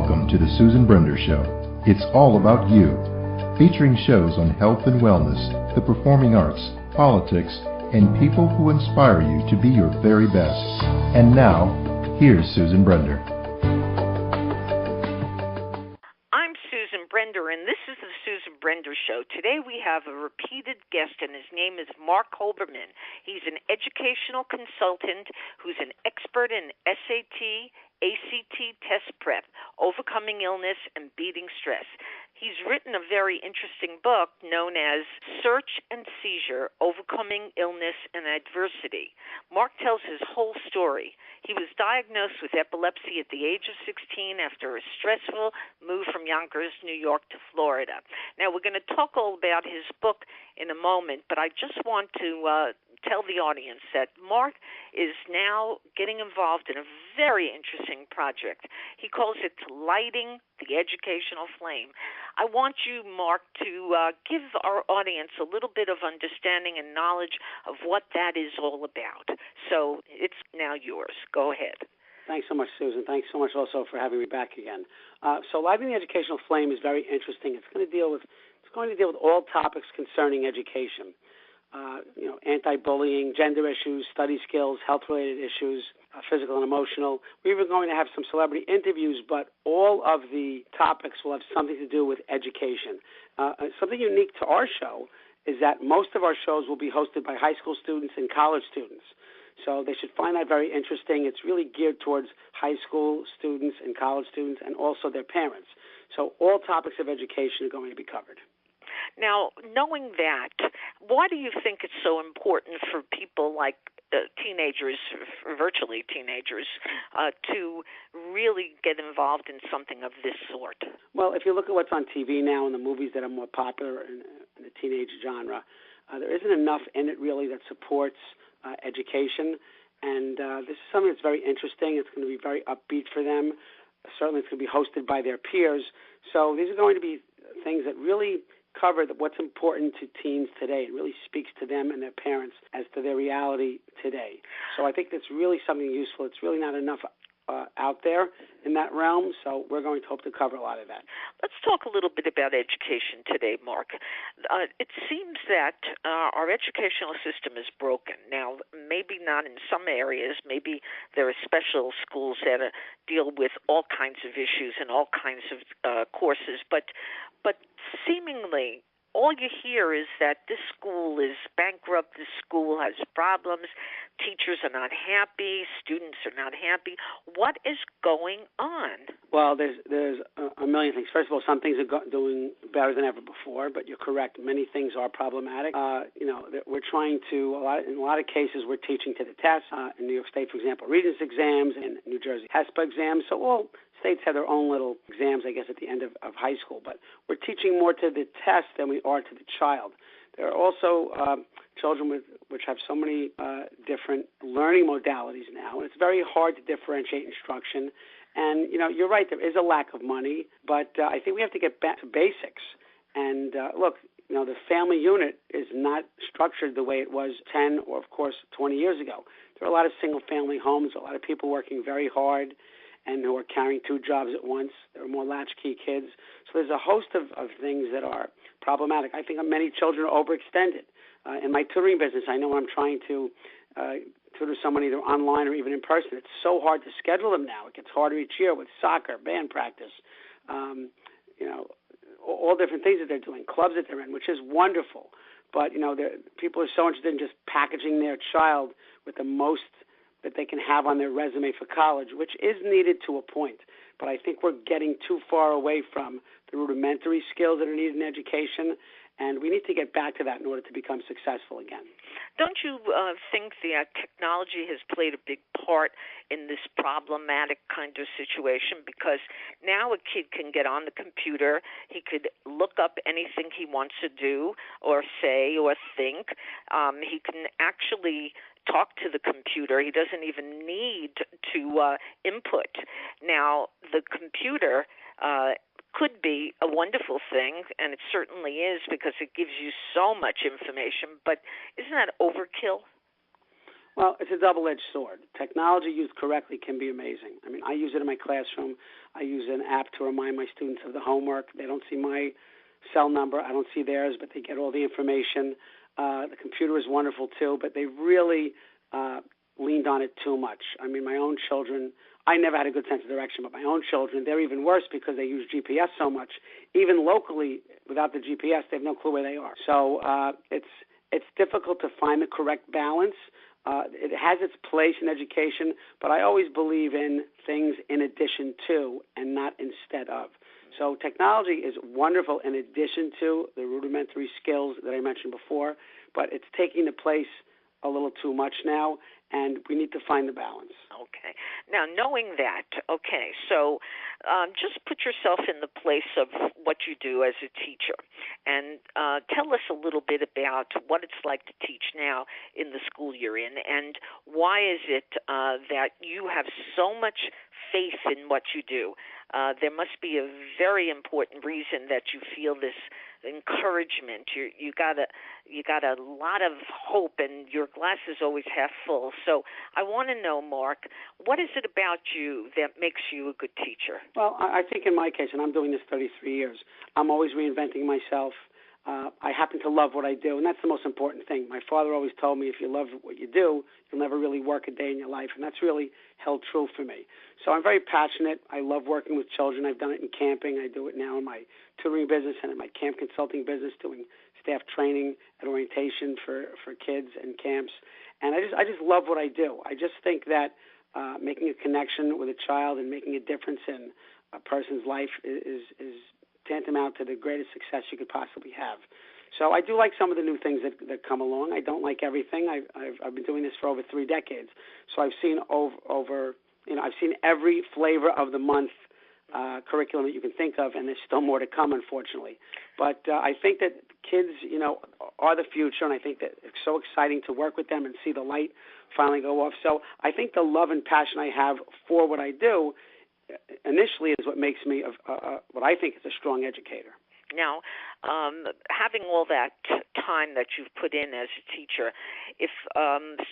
Welcome to the Susan Brender Show. It's all about you. Featuring shows on health and wellness, the performing arts, politics, and people who inspire you to be your very best. And now, here's Susan Brender. I'm Susan Brender, and this is the Susan Brender Show. Today we have a repeated guest, and his name is Marc Hoberman. He's an educational consultant who's an expert in SAT, ACT test prep, overcoming illness, and beating stress. He's written a very interesting book known as Search and Seizure, Overcoming Illness and Adversity. Marc tells his whole story. He was diagnosed with epilepsy at the age of 16 after a stressful move from Yonkers, New York to Florida. Now, we're going to talk all about his book in a moment, but I just want to tell the audience that Marc is now getting involved in a very interesting project. He calls it Lighting the Educational Flame. I want you, Marc, to give our audience a little bit of understanding and knowledge of what that is all about. So it's now yours. Go ahead. Thanks so much, Susan. Thanks so much also for having me back again. So Lighting the Educational Flame is very interesting. It's going to deal with all topics concerning education. Anti-bullying, gender issues, study skills, health-related issues, physical and emotional. We're even going to have some celebrity interviews, but all of the topics will have something to do with education. Something unique to our show is that most of our shows will be hosted by high school students and college students. So they should find that very interesting. It's really geared towards high school students and college students and also their parents. So all topics of education are going to be covered. Now, knowing that, why do you think it's so important for people like teenagers, virtually teenagers, to really get involved in something of this sort? Well, if you look at what's on TV now and the movies that are more popular in the teenage genre, there isn't enough in it really that supports education. And this is something that's very interesting. It's going to be very upbeat for them. Certainly it's going to be hosted by their peers. So these are going to be things that really cover what's important to teens today. It really speaks to them and their parents as to their reality today. So I think that's really something useful. It's really not enough out there in that realm, so we're going to hope to cover a lot of that. Let's talk a little bit about education today, Marc. It seems that our educational system is broken. Now, maybe not in some areas. Maybe there are special schools that deal with all kinds of issues and all kinds of courses, but seemingly all you hear is that this school is bankrupt, this school has problems, teachers are not happy, students are not happy. What is going on? Well, there's a million things. First of all, some things are doing better than ever before, but you're correct. Many things are problematic. We're trying to, in a lot of cases, we're teaching to the test. In New York State, for example, Regents exams, and New Jersey, HESPA exams. So all states have their own little exams, I guess, at the end of high school. But we're teaching more to the test than we are to the child. There are also children which have so many different learning modalities now, and it's very hard to differentiate instruction. And, you're right, there is a lack of money, but I think we have to get back to basics. And, look, the family unit is not structured the way it was 10 or, of course, 20 years ago. There are a lot of single-family homes, a lot of people working very hard and who are carrying two jobs at once. There are more latchkey kids. So there's a host of things that are problematic. I think many children are overextended. In my tutoring business, I know when I'm trying to tutor someone either online or even in person, it's so hard to schedule them now. It gets harder each year with soccer, band practice, all different things that they're doing, clubs that they're in, which is wonderful. But, people are so interested in just packaging their child with the most that they can have on their resume for college, which is needed to a point. But I think we're getting too far away from the rudimentary skills that are needed in education, and we need to get back to that in order to become successful again. Don't you think that technology has played a big part in this problematic kind of situation? Because now a kid can get on the computer, he could look up anything he wants to do or say or think. He can actually talk to the computer. He doesn't even need to input. Now, the computer could be a wonderful thing, and it certainly is because it gives you so much information, but isn't that overkill? Well, it's a double-edged sword. Technology used correctly can be amazing. I mean, I use it in my classroom. I use an app to remind my students of the homework. They don't see my cell number. I don't see theirs, but they get all the information. The computer is wonderful, too, but they really leaned on it too much. I mean, my own children, I never had a good sense of direction, but my own children, they're even worse because they use GPS so much. Even locally, without the GPS, they have no clue where they are. So it's difficult to find the correct balance. It has its place in education, but I always believe in things in addition to and not instead of. So technology is wonderful in addition to the rudimentary skills that I mentioned before, but it's taking the place a little too much now, and we need to find the balance. Okay. Now, knowing that, so just put yourself in the place of what you do as a teacher, and tell us a little bit about what it's like to teach now in the school you're in, and why is it that you have so much faith in what you do? There must be a very important reason that you feel this encouragement. You got a lot of hope, and your glass is always half full. So I want to know, Mark, what is it about you that makes you a good teacher? Well, I think in my case, and I'm doing this 33 years, I'm always reinventing myself. I happen to love what I do, and that's the most important thing. My father always told me if you love what you do, you'll never really work a day in your life, and that's really held true for me. So I'm very passionate. I love working with children. I've done it in camping. I do it now in my tutoring business and in my camp consulting business, doing staff training and orientation for kids and camps. And I just love what I do. I just think that making a connection with a child and making a difference in a person's life is tantamount to the greatest success you could possibly have. So I do like some of the new things that come along. I don't like everything. I've been doing this for over 3 decades, so I've seen I've seen every flavor of the month curriculum that you can think of, and there's still more to come, unfortunately. But I think that kids, are the future, and I think that it's so exciting to work with them and see the light finally go off. So I think the love and passion I have for what I do initially is what makes me what I think is a strong educator. Now, having all that time that you've put in as a teacher, if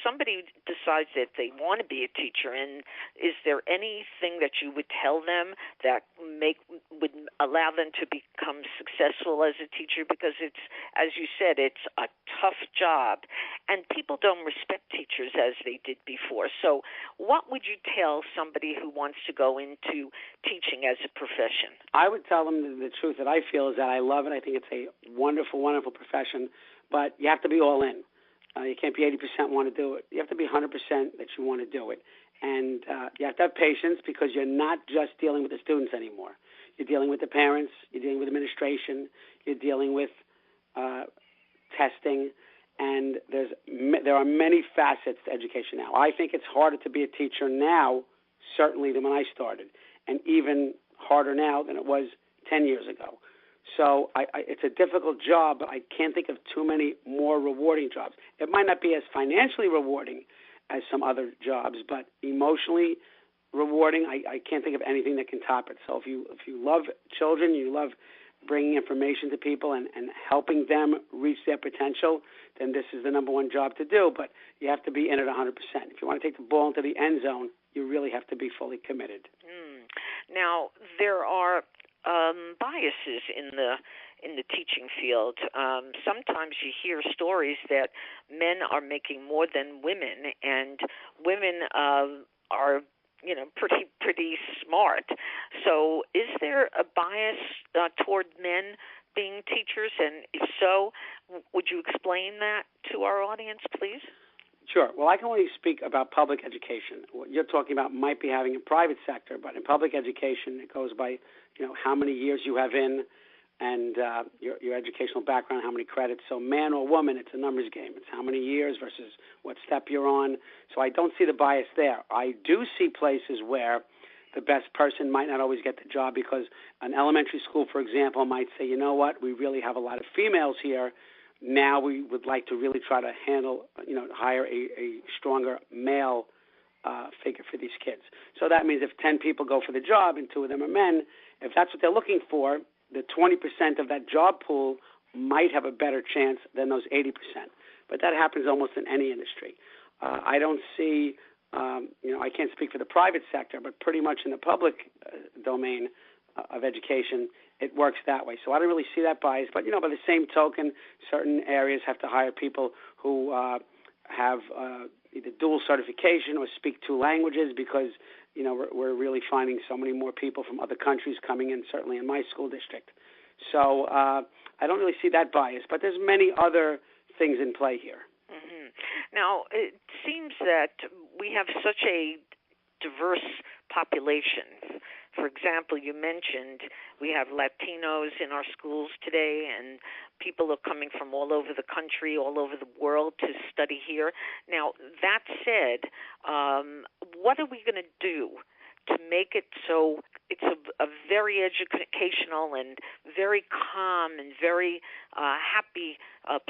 somebody decides that they want to be a teacher, and is there anything that you would tell them that would allow them to become successful as a teacher? Because it's, as you said, it's a tough job, and people don't respect teachers as they did before. So what would you tell somebody who wants to go into teaching as a profession? I would tell them the truth that I feel is that I love it. I think it's a wonderful, wonderful profession, but you have to be all in. You can't be 80% want to do it. You have to be 100% that you want to do it. And you have to have patience because you're not just dealing with the students anymore. You're dealing with the parents. You're dealing with administration. You're dealing with testing. And there are many facets to education now. I think it's harder to be a teacher now, certainly, than when I started, and even harder now than it was 10 years ago. So it's a difficult job, but I can't think of too many more rewarding jobs. It might not be as financially rewarding as some other jobs, but emotionally rewarding, I can't think of anything that can top it. So if you love children, you love bringing information to people and helping them reach their potential, then this is the number one job to do. But you have to be in it 100%. If you want to take the ball into the end zone, you really have to be fully committed. Now, there are biases in the teaching field. Sometimes you hear stories that men are making more than women, and women are pretty smart. So is there a bias toward men being teachers? And if so, would you explain that to our audience, please? Sure. Well, I can only speak about public education. What you're talking about might be having a private sector, but in public education, it goes by, how many years you have in and your educational background, how many credits. So man or woman, it's a numbers game. It's how many years versus what step you're on. So I don't see the bias there. I do see places where the best person might not always get the job because an elementary school, for example, might say, you know what, we really have a lot of females here. Now we would like to really try to hire a stronger male figure for these kids. So that means if 10 people go for the job and 2 of them are men, if that's what they're looking for, the 20% of that job pool might have a better chance than those 80%. But that happens almost in any industry. I don't see, I can't speak for the private sector, but pretty much in the public domain of education, it works that way. So I don't really see that bias. But, by the same token, certain areas have to hire people who have either dual certification or speak two languages because, we're really finding so many more people from other countries coming in, certainly in my school district. So I don't really see that bias, but there's many other things in play here. Mm-hmm. Now, it seems that we have such a diverse population. For example, you mentioned we have Latinos in our schools today, and people are coming from all over the country, all over the world to study here. Now, that said, what are we going to do to make it so it's a very educational and very calm and very happy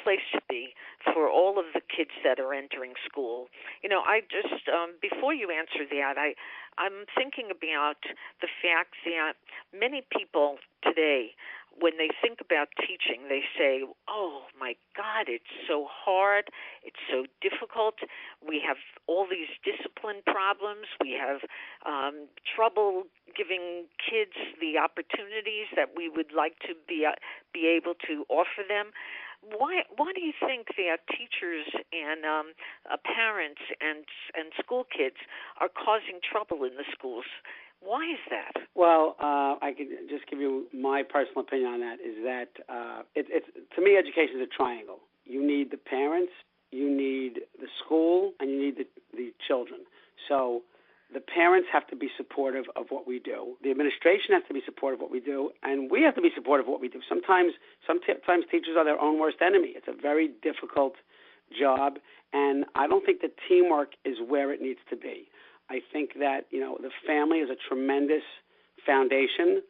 place to be for all of the kids that are entering school? I just, before you answer that, I'm thinking about the fact that many people today, when they think about teaching, they say, oh, my God, it's so hard, it's so difficult, we have all these discipline problems, we have trouble giving kids the opportunities that we would like to be able to offer them. Why do you think that teachers and parents and school kids are causing trouble in the schools? Why is that? Well, I could just give you my personal opinion on that. Is that it's to me, education is a triangle. You need the parents, you need the school, and you need the children. So the parents have to be supportive of what we do. The administration has to be supportive of what we do, and we have to be supportive of what we do. Sometimes teachers are their own worst enemy. It's a very difficult job, and I don't think that teamwork is where it needs to be. I think that, the family is a tremendous foundation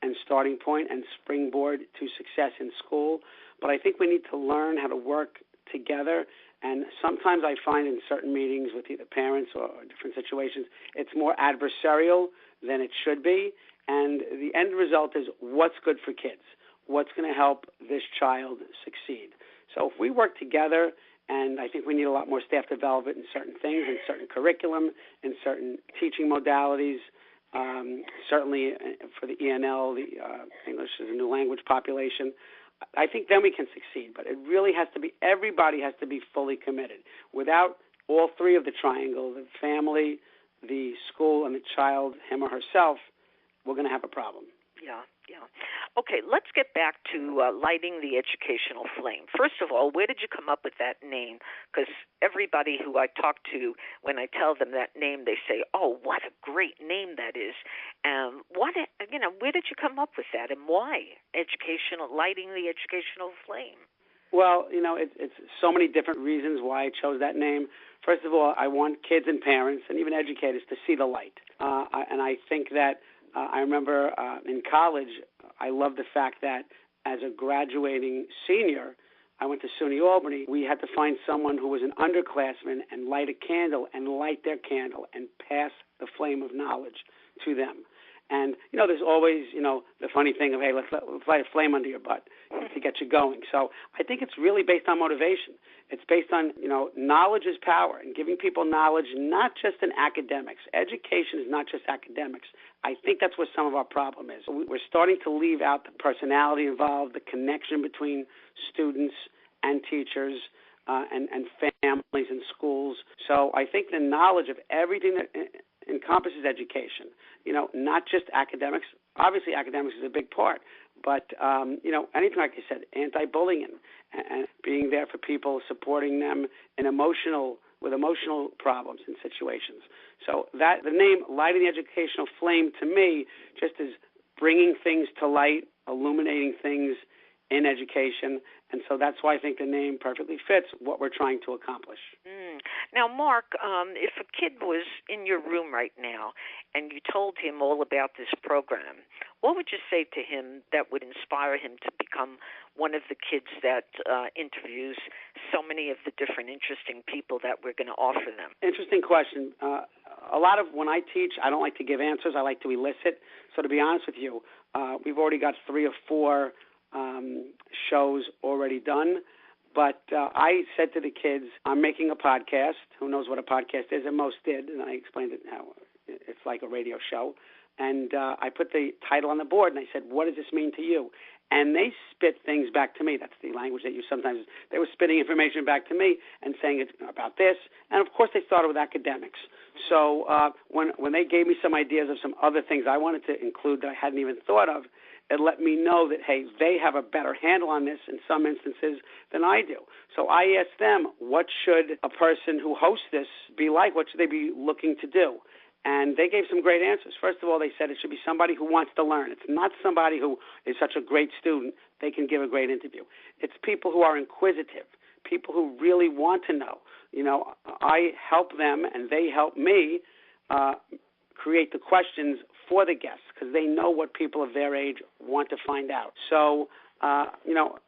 and starting point and springboard to success in school, but I think we need to learn how to work together. And sometimes I find in certain meetings with either parents or different situations, it's more adversarial than it should be. And the end result is what's good for kids, what's going to help this child succeed. So if we work together, and I think we need a lot more staff development in certain things, in certain curriculum, in certain teaching modalities, certainly for the ENL, the English as a new language population, I think then we can succeed. But it really has to be, everybody has to be fully committed. Without all three of the triangle, the family, the school, and the child, him or herself, we're going to have a problem. Yeah. Okay, let's get back to lighting the educational flame. First of all, where did you come up with that name? Because everybody who I talk to, when I tell them that name, they say, "Oh, what a great name that is!" Where did you come up with that, and why lighting the educational flame? Well, it's so many different reasons why I chose that name. First of all, I want kids and parents and even educators to see the light, and I think that. I remember in college, I loved the fact that as a graduating senior, I went to SUNY Albany. We had to find someone who was an underclassman and light a candle and light their candle and pass the flame of knowledge to them. And, there's always, the funny thing of, hey, let's light a flame under your butt to get you going. So I think it's really based on motivation. It's based on, knowledge is power and giving people knowledge, not just in academics. Education is not just academics. I think that's where some of our problem is. We're starting to leave out the personality involved, the connection between students and teachers and families and schools. So I think the knowledge of everything that encompasses education, not just academics. Obviously, academics is a big part, but, anything, like I said, anti-bullying and being there for people, supporting them with emotional problems and situations. So that the name Lighting the Educational Flame, to me, just is bringing things to light, illuminating things in education, and so that's why I think the name perfectly fits what we're trying to accomplish. Now, Mark, if a kid was in your room right now and you told him all about this program, what would you say to him that would inspire him to become one of the kids that interviews so many of the different interesting people that we're going to offer them? Interesting question. A lot of when I teach, I don't like to give answers. I like to elicit. So to be honest with you, we've already got 3 or 4 shows already done. But I said to the kids, I'm making a podcast. Who knows what a podcast is? And most did, and I explained it how it's like a radio show. And I put the title on the board, and I said, what does this mean to you? And they spit things back to me. That's the language that you sometimes, they were spitting information back to me and saying it's about this. And, of course, they started with academics. So when they gave me some ideas of some other things I wanted to include that I hadn't even thought of, it let me know that, hey, they have a better handle on this in some instances than I do. So I asked them, what should a person who hosts this be like? What should they be looking to do? And they gave some great answers. First of all, they said it should be somebody who wants to learn. It's not somebody who is such a great student they can give a great interview. It's people who are inquisitive, people who really want to know. You know, I help them and they help me create the questions for the guests because they know what people of their age want to find out. So, you know,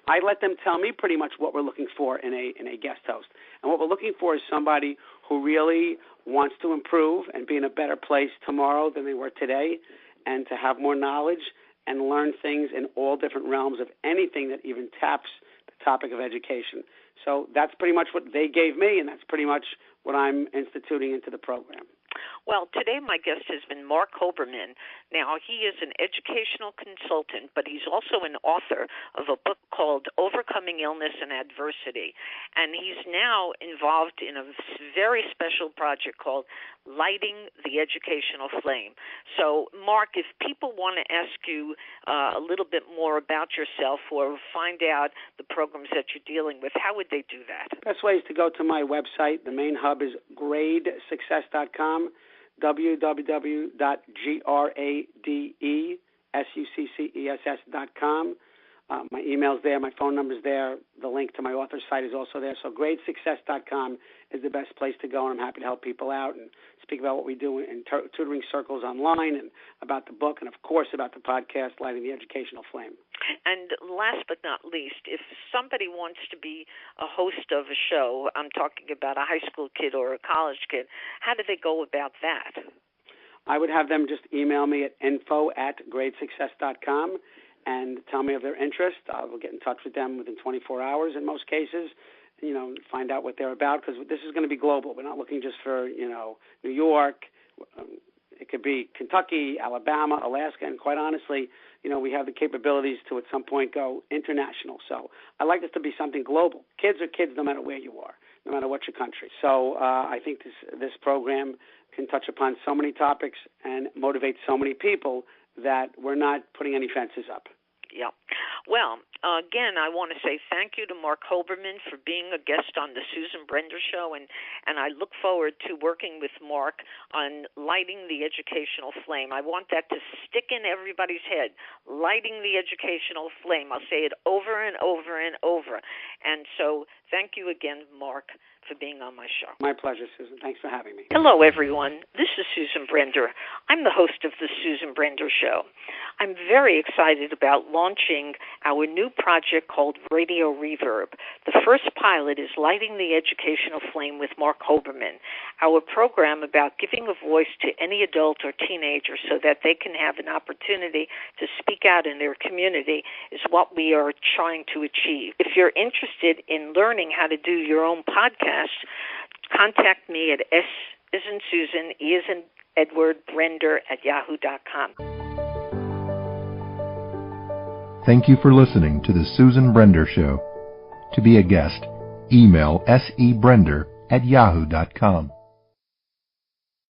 I let them tell me pretty much what we're looking for in a guest host. And what we're looking for is somebody who really wants to improve and be in a better place tomorrow than they were today, and to have more knowledge and learn things in all different realms of anything that even taps the topic of education. So that's pretty much what they gave me, and that's pretty much what I'm instituting into the program. Well, today my guest has been Marc Hoberman. Now, he is an educational consultant, but he's also an author of a book called Overcoming Illness and Adversity. And he's now involved in a very special project called Lighting the Educational Flame. So, Marc, if people want to ask you a little bit more about yourself or find out the programs that you're dealing with, how would they do that? Best way is to go to my website. The main hub is gradesuccess.com. www.gradesuccess.com. My email's there, my phone number's there, the link to my author's site is also there. So gradesuccess.com is the best place to go, and I'm happy to help people out and speak about what we do in tutoring circles online and about the book and, of course, about the podcast, Lighting the Educational Flame. And last but not least, if somebody wants to be a host of a show, I'm talking about a high school kid or a college kid, how do they go about that? I would have them just email me at info@gradesuccess.com and tell me of their interest. I will get in touch with them within 24 hours in most cases, you know, find out what they're about, because this is going to be global. We're not looking just for, you know, New York. It could be Kentucky, Alabama, Alaska, and quite honestly, you know, we have the capabilities to at some point go international. So I like this to be something global. Kids are kids no matter where you are, no matter what your country. So I think this program can touch upon so many topics and motivate so many people that we're not putting any fences up. Yeah. Well, again, I want to say thank you to Marc Hoberman for being a guest on the Susan Brender Show, and I look forward to working with Marc on lighting the educational flame. I want that to stick in everybody's head, lighting the educational flame. I'll say it over and over and over. And so thank you again, Marc, for being on my show. My pleasure, Susan. Thanks for having me. Hello, everyone. This is Susan Brender. I'm the host of the Susan Brender Show. I'm very excited about launching our new project called Radio Reverb. The first pilot is Lighting the Educational Flame with Marc Hoberman, our program about giving a voice to any adult or teenager so that they can have an opportunity to speak out in their community is what we are trying to achieve. If you're interested in learning how to do your own podcast, contact me at S as in Susan, E as in Edward, Brender at yahoo.com. Thank you for listening to the Susan Brender Show. To be a guest, email sebrender@yahoo.com.